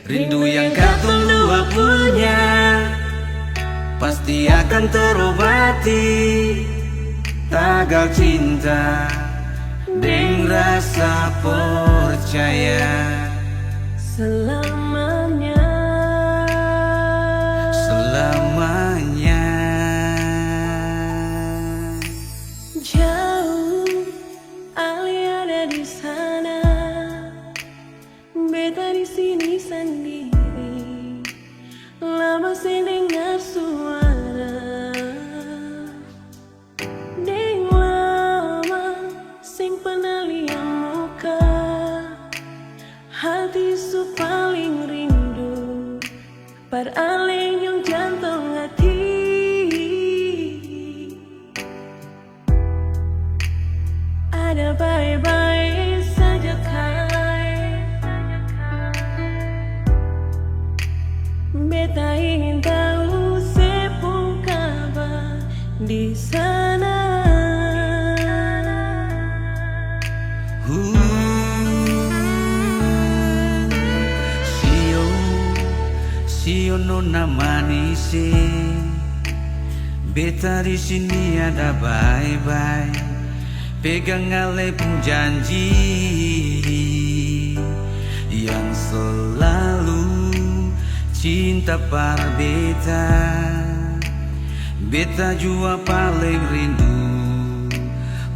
Rindu yang katong dua punya pasti akan terobati. Tagal cinta deng rasa percaya selamanya. Selamanya. Jauh Ali ada di sana, beta di sini sendiri. Lama saya dengar suara, deng lama sing pernah lihat muka. Hati su paling rindu, par aleng yang jantung hati. Ada baik-baik saja kai, beta ingin tahu sepung kabar di sana. Sio nona manis, beta di sini ada bye-bye. Pegang ale pun janji yang selalu cinta par beta. Beta jua paling rindu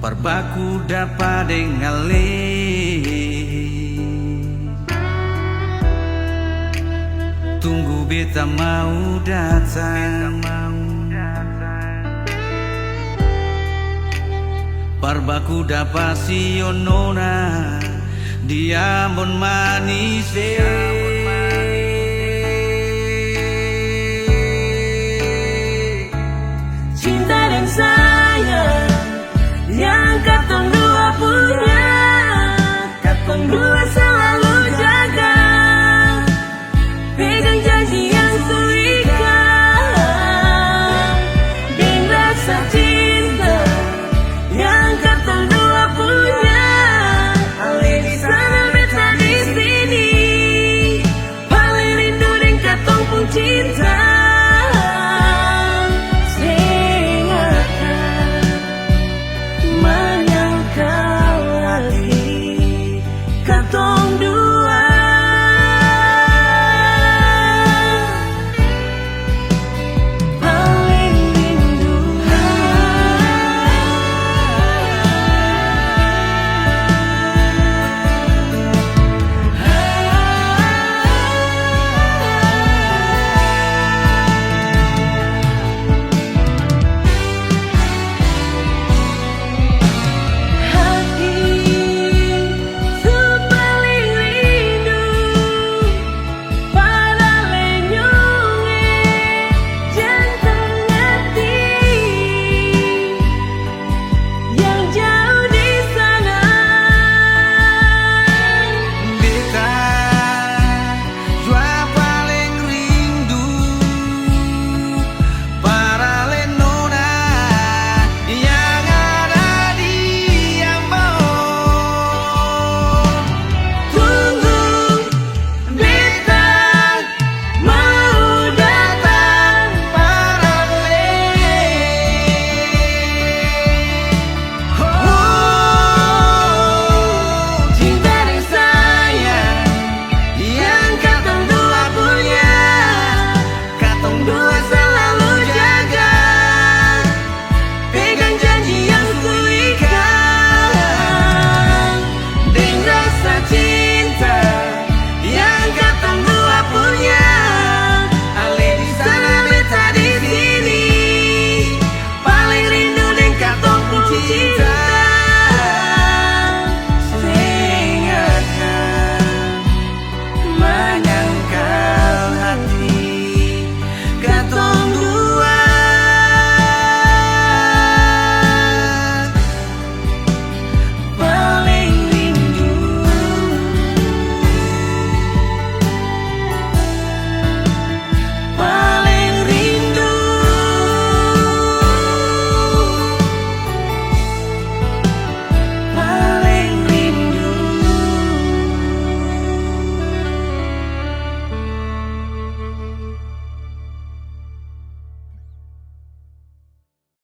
par baku dapat ale. Tunggu beta mau datang, parbaku dapat si nona dia mon manis. Cinta dan sayang yang katong dua punya, katong dua selalu jaga. Pegang janji yang suikat, deng rasa cinta yang katong dua punya. Ale di sana, beta di sini, paling rindu deng katong pun cinta. Sing akan menyangkal lagi katong